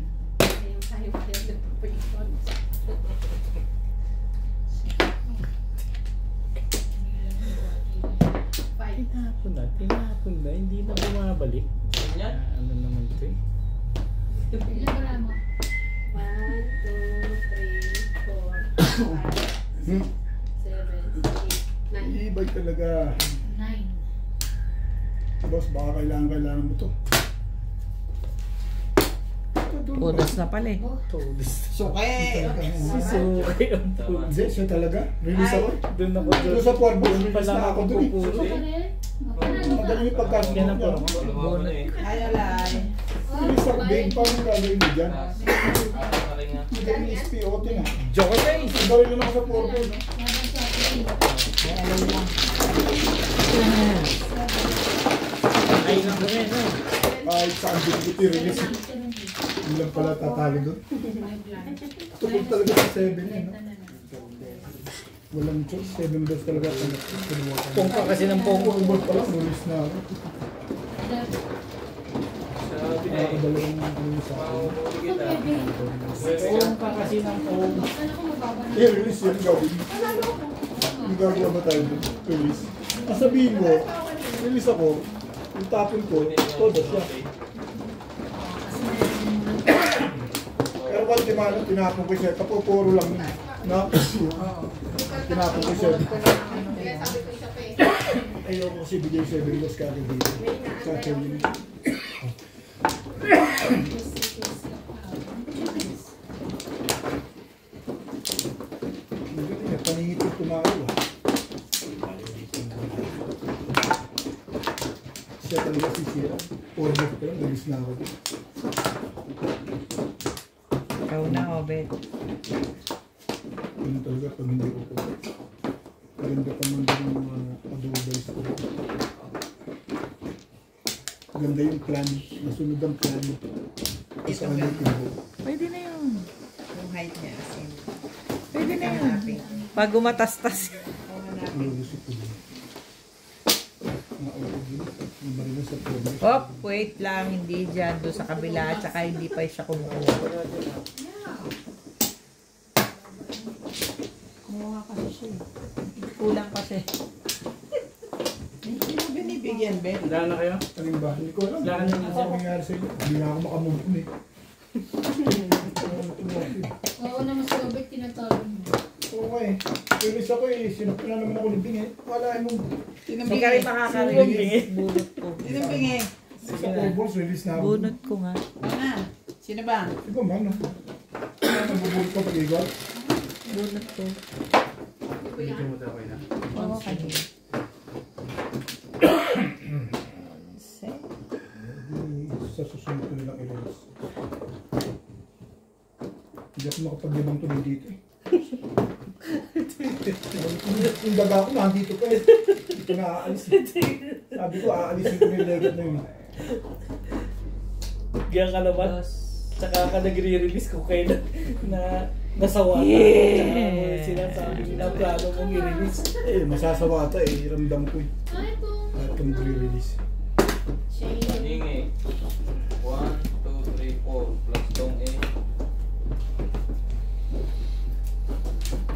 Tinapon na, hindi na bumabalik. Yan. Ano naman ito eh? Ilan ba mo? 1, 2, 3, 4, 5, 6, 7, 8, 9. Tibay talaga. 9. Boss, baka kailangan mo to. Pudas na pala eh. Tudis. Suke! Suki ang Tama. Hindi, siya talaga. Release ako. Doon ako Doon sa Porbo, Doon release pala na ako ako doon eh. pupuro Ito pa eh. rin? Magaling yung pagkasunod Yan ang niya. Porbo. Wala mo na eh. Ay, alay. Release ako din. Paano gagawin mo dyan? Nakaling nga. Magaling yung SPO10 ah. Joke guys! Magaling na ako sa Porbo. no? Ay lang ko rin eh. Kahit saan dito release. Hindi lang pala tatalo doon. Tugod talaga sa 7 eh. No? Walang choice. 7 days talaga. Pongka kasi ng pongko. Tugod pala. Release na ako. Sabi na eh. Nakakadalawang release ako. Mahuli kita. Pongka kasi ng pongko. Eh, release yun gawin. Yung gagawa ba tayo doon? Release. Sabihin mo, release ako. Yung tapon ko, todo siya. Pero pag tinapon ko siya, kapupuro lang yun. Na, tinapon ko siya. Kaya sabi ko isa pa eh. Ayoko kasi bigay 7 loss kagad dito. Sa akin yun. Paningit yung tumayo ah. Siya talaga sisira. 4 months pa lang, nalis na ako. Ikaw na, Obet. Yun talaga pag hindi ko po. Maganda pa man din yung mga advice ko. Maganda yung plan. Nasunod ang plan. Sa ano yung tubo. Pwede na yun. Yung height niya. As in, Pwede na yun. hanapin. Pag umatastas. Hanapin. Ano si tubo. Naulit din. Yung marina sa progress. Hop, wait lang. Hindi dyan. Doon sa kabila. Tsaka hindi pa siya kumukuha. Kumuha kasi siya eh. Kulang kasi. Hindi mo binibigyan, Ben. Wala na kayo? Aling ba? Hindi ko alam. Wala ka na Ano ang nangyari sa inyo? Hindi na ako makamove eh. Oo naman si Obet, tinatawag mo. Oo eh. Release ako eh. Sinapin na naman ako ng bingi. Wala mo. Hindi ka rin makakarinig. Bunot ko. Sino pingi? Sa balls, release na ako. Bunot ko nga. Ano? Sino ba? Ikaw man, no? Nagbubulit ko pag-igot. Bunot ko. Oo, kanina. Sa susunod ko nilang i-release. Hindi ako makapaglibang tuloy dito eh. Yung daga ko nandito pa eh. Hindi ko na aalis. Sabi ko aalisin ko na yung legat na yun. Kaya ka naman. Tsaka ka nagre-release ko kayo na nasawa ka. Yeah. Tsaka sinasabi nila plano mong i-release. Eh, masasawa ata eh. Ramdam ko eh. Ay po. Kahit ka mag-release. Hingi. 1, 2, 3, 4. Plus tong A.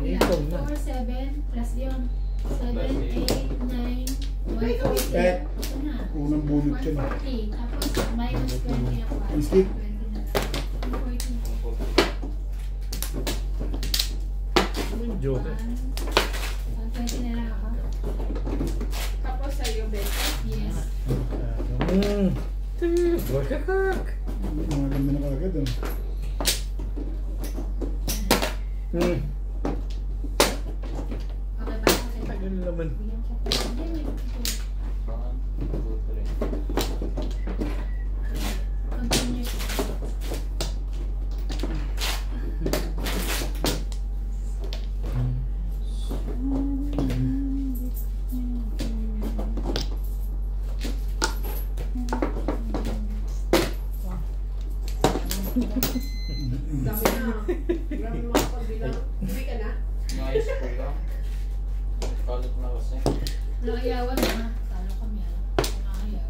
Ikaw na. 4, 7, plus yun. 7, 8, 9, 140. Eh, Ito na. unang bunot yan eh. 140. Tapos minus 20 ako. Instinct. 20 na lang. 140. Joke. 120 na lang ako. Tapos sa'yo, Ben. Yes. Wakakak. Mga ganda na kagad ano. Okay ba? Okay ba? Ano naman? Bigyan ko. Hindi, may 1, 2, 3. Dami na. Grabe makapagbilang. Hindi ka na? Nice ko lang. Kalit na kasi. Nakayawan na. Talo kami nakayaw.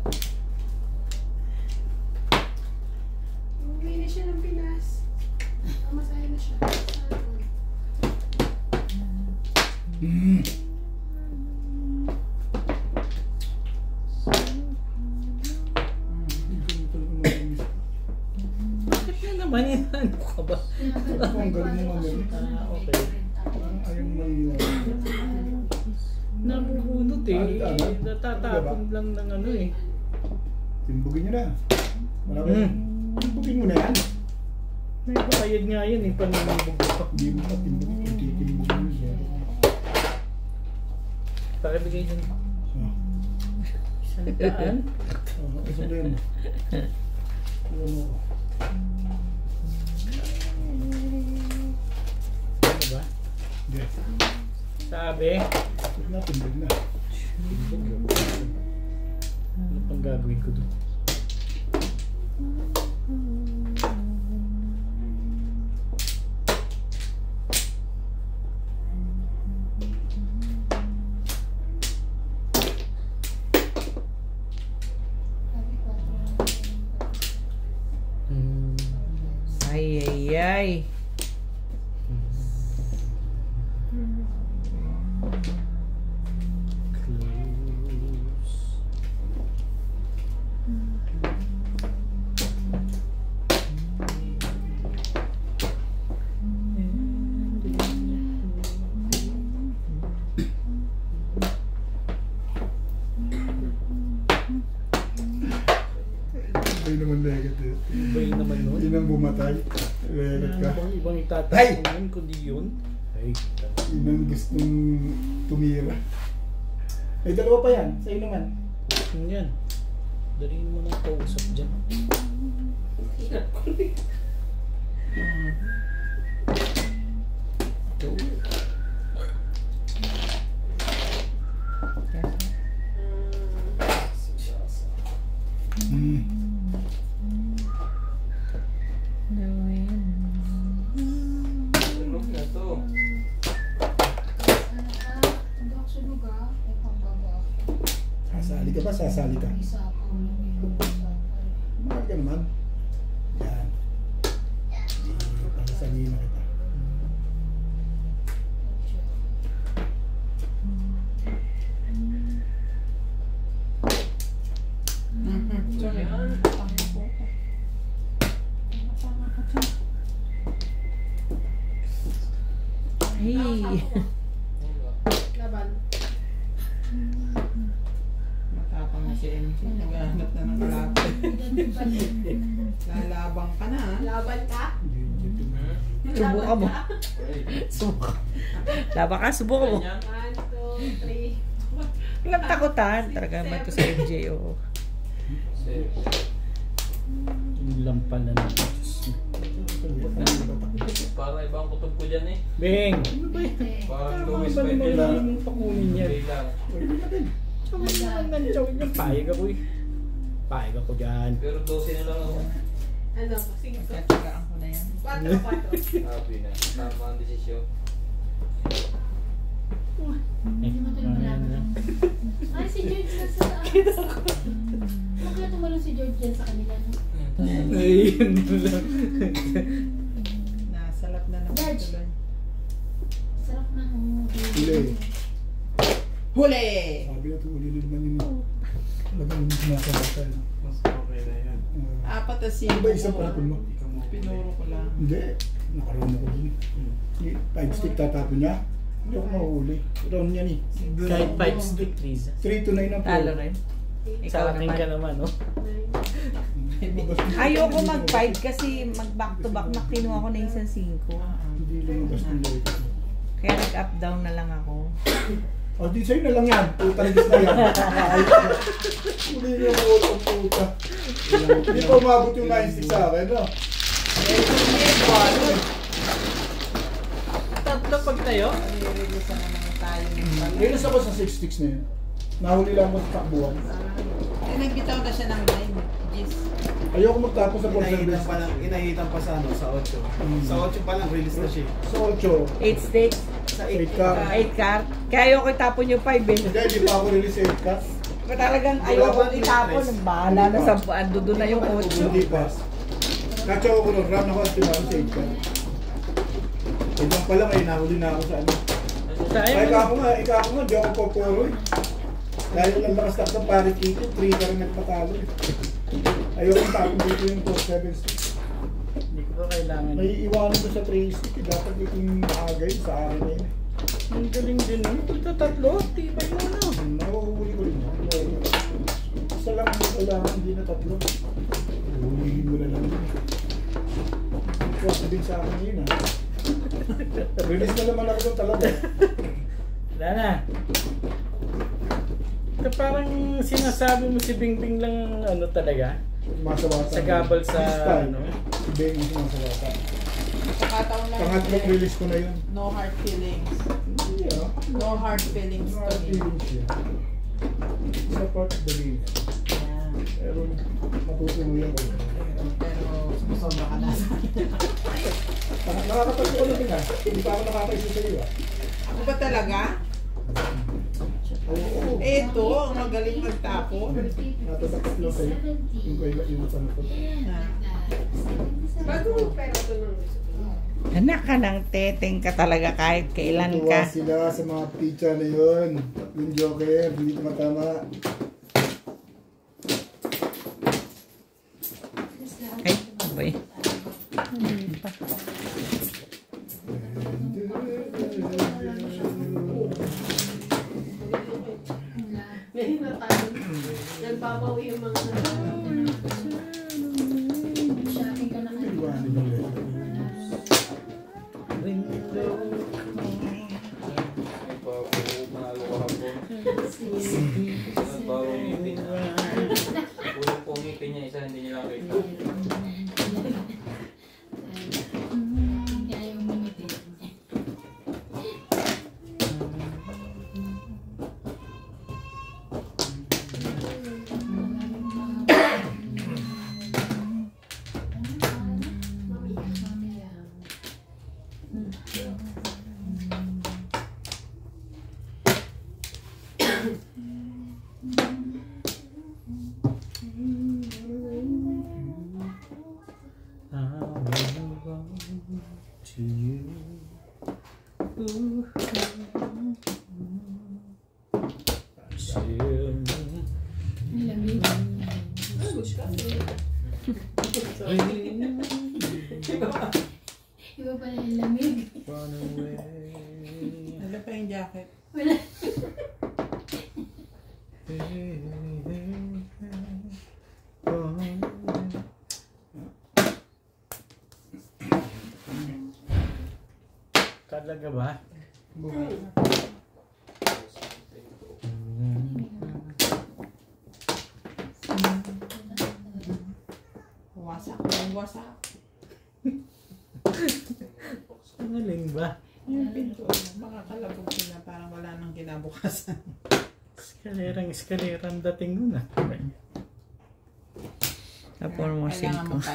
Umuwi na siya ng Pinas. Masaya na siya. Bakit na naman yun? Ano ka ba? Ang galing mo naman. Okay. Ayaw maniwala. Nabubunot natatapon lang ng ano eh. Timbugin nyo na. Wala ba? Timbugin mo na yan. May bayad nga yan eh, panunubog ko. Hindi mo pa timbugin. Hindi timbugin mo siya. Pakibigay dyan. Isang daan. Isa din. Alam mo. Ano ba? Hindi. Sabi? Timbug na, timbug na. Ano pang gagawin ko doon? Ay, ay, ay. Ay naman legat eh. Iba naman nun. Hindi nang bumatay. Legat ka. Ano bang ibang Ay! itatapon yun kundi yun? Ay, Yun ang gustong tumira. Ay, dalawa pa yan. Sa'yo naman. yun yan. Daliin mo ng kausap dyan. Sunog na to. Hindi ako sunog Ay, pambago ako. Sasali ka ba? Sasali ka. Isa ako lang yung Mahal ka naman. Yan. Pasasali na kita. Sorry. Ay. Laban. Matapang na si MC. Naghahanap na ng kalaban. Lalabang ka na. Laban ka? Subukan mo. Subukan. Laban ka, subukan mo. 1, 2, 3. Walang takutan. Talaga naman to sa MJ. Oo. Yung lang pala na. Para ibang kutob ko dyan eh. Beng! Ano ba yan? Parang Tama Luis ba naman Pwede lang. yung pakunin yan? Hindi lang. Tsawin naman ng tsawin yung payag ako eh. Payag ako dyan. Pero 12 na lang ako. Ano? Sige. Katagaan ko na yan. 4. Happy na. Tama ang desisyon. Hindi mo tayo malaman. Ay, si George nasa taas. Huwag kaya tumalong si George dyan sa kanila. No? Ayun lang. Nasalap na naman George. tuloy. Sarap na. Huli. Huli! Sabi na ito, uli na naman yun. Talagang sumasabatan. Mas okay na yan. Apat na Ano ba isang parapon mo? Pinuro ko lang. Hindi. Nakaroon ako dun. 5 stick tatapon niya. Hindi ako mahuli. Round niya ni. Kahit 5 stick, please. 3 to 9 na po. Talo rin. Sa akin ka naman, no? Ayoko mag-5 kasi mag-back to back na kinuha ko na isang 5. Hindi lumabas ng light. Kaya nag-up down na lang ako. O, di sa'yo na lang yan. Puta na gis na yan. Huli niya mo utang puta. Hindi pa umabot yung 9 stick sa akin, no? Tatlo pag tayo? Nire-release na naman tayo ng pala. Ilas ako sa 6 sticks na yun. Nahuli lang mo sa takbuhan. Nagbitaw na siya ng 9. Gis. Ayoko magtapos sa full service. Inahitan pa sa ano, sa 8. Sa 8 pa lang, release na siya. Sa 8. 8 stakes, Sa 8 8 ka. 8 car. Kaya ayoko itapon yung 5 eh. Hindi pa ako release 8 ka. Talagang ayoko itapon. Bahala na sa ando doon na yung 8. Hindi pa. Nacho ko ng run ako at tinawag sa 8 ka. Ibang pala ngayon, nahuli na ako sa ano. Kaya ikaw nga, di ako poporo eh. Dahil lang lakas takot ng pari kito, 3 ka rin nagpatalo eh. Ayoko tapon dito yung 4-7 stick. Hindi ko kailangan. May iwanan ko sa 3 stick eh. Dapat dito yung maagay sa akin na yun eh. Ang galing din eh. Ito tatlo, tibay mo na. Nahuhuli ko rin. Isa lang ang kailangan, hindi na 3. Huhulihin mo na lang yun eh. Ikaw din sa akin yun ah. Release na naman ako doon talaga. Wala na. Ito parang sinasabi mo si Bingbing lang ano talaga. Masawata. Sa gabal sa ano. Si Beng yung masawata. Pakataon lang. Pangatlong release ko na yun. No hard feelings. Hindi ah. No hard feelings to Mga me. feelings siya. Sa part of the game. Yeah. Pero matutuluyan ko. Pero sumusobra ka na sa akin. Nakakatapo ko na din ah. Hindi pa ako nakakaisa sa iyo ah. Ako ba talaga? Oo. Ito, ang magaling magtapo. Natatakot lang sa'yo. Yung kayo yung tanong ko. Bagong pera ito ng Anak ka ng teteng ka talaga kahit kailan Tuwa ka. sila sa mga pizza na yun. Yung joker, hindi matama. Ay, boy. Ngayon na tayo. Nagbabawi yung mga Shopping ka na kayo. Iwanan yung letter. Bago panalo ka hapon. Bago ngipin niya. Kulang po ngipin niya, isa hindi niya nakita. Kaya yung minute. To you. Lamig. Iba pala yung lamig. Ano pa yung jacket? Wala. Talaga ba? Buhay. Wasak. Wasak. Ang galing ba? Yung pinto. Makakalabog sila parang wala nang kinabukasan. Eskalerang dating nun ah. Tapos mo Kailangan 5. mo 5.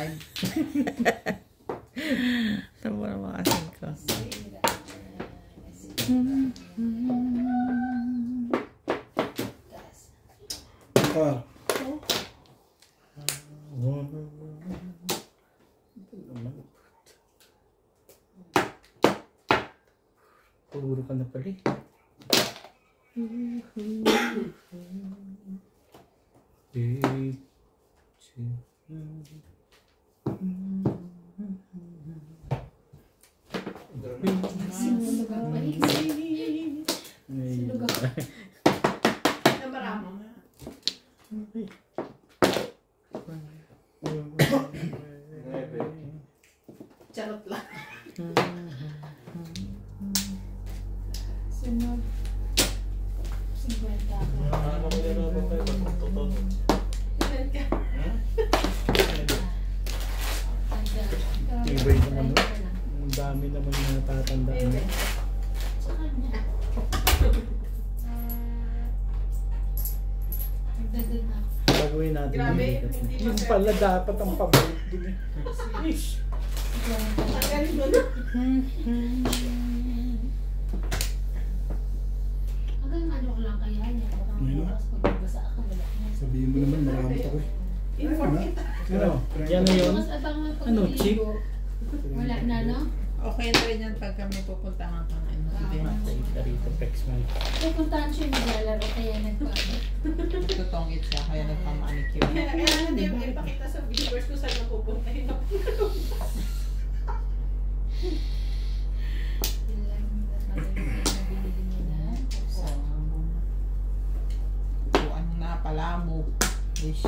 Tapos mo 5. Ah. Puro ka na pala eh. Sinunog ang balik. Sinunog ang namarama nga. Charot lang. sunog. 50 ako. Ano ko nila ba kayo? Totoo. Ilan ka? Ibay naman nun. Ang dami naman yung natatandaan mo. Sa kanya. Nagdadan ako. Gagawin natin. Grabe, yung bigat. hindi Yung pa- pala dapat ang pabalik dun eh. Ish. Tanggalin mo na. Hanggang ano ko lang kaya niya. Baka Ayun. bukas magbabasa ka, wala na. Sabihin mo naman, marami ako eh. Informative. Ano? Yan na yun. Bukas abangan pag Ano, cheap? naliligo. Wala na, no? Okay na rin yan pag kami pupuntahan ka ng Matay rito, Pex man. Pupuntahan siya yung naglalaro kaya nagpaano. Tutongit siya, kaya nagpamanicure. Kaya hindi mo ipakita sa viewers kung saan napupuntahin ako. Yun lang yung nabili niya na. So, kung anong napala mo, wish.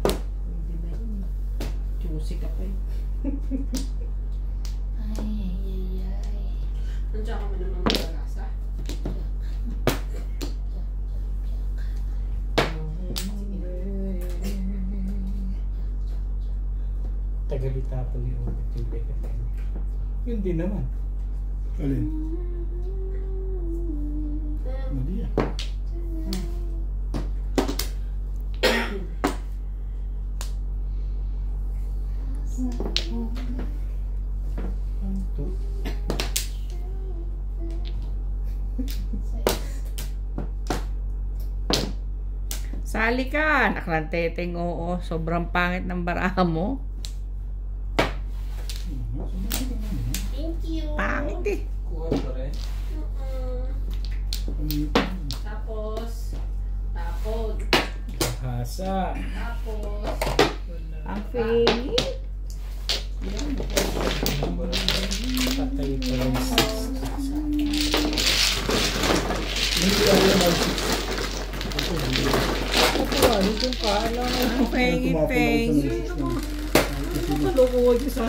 Pwede ba yun? Juicy ka pa eh. Ay. Nandiyan ka mo naman magalasa. Tagalita po ni Robert yung bigat. Yun din naman. Alin? Mali ah. Sali ka, anak ng teteng, oo. Sobrang pangit ng baraha mo. Thank you. Pangit eh. Kuha pa rin. Tapos, tapon. Hasa. Tapos, Ang pangit. Patay pa rin. Hindi ako mag- Ano kung kala Ang pangit. Tumapon ako sa nurses na. Ano ko sa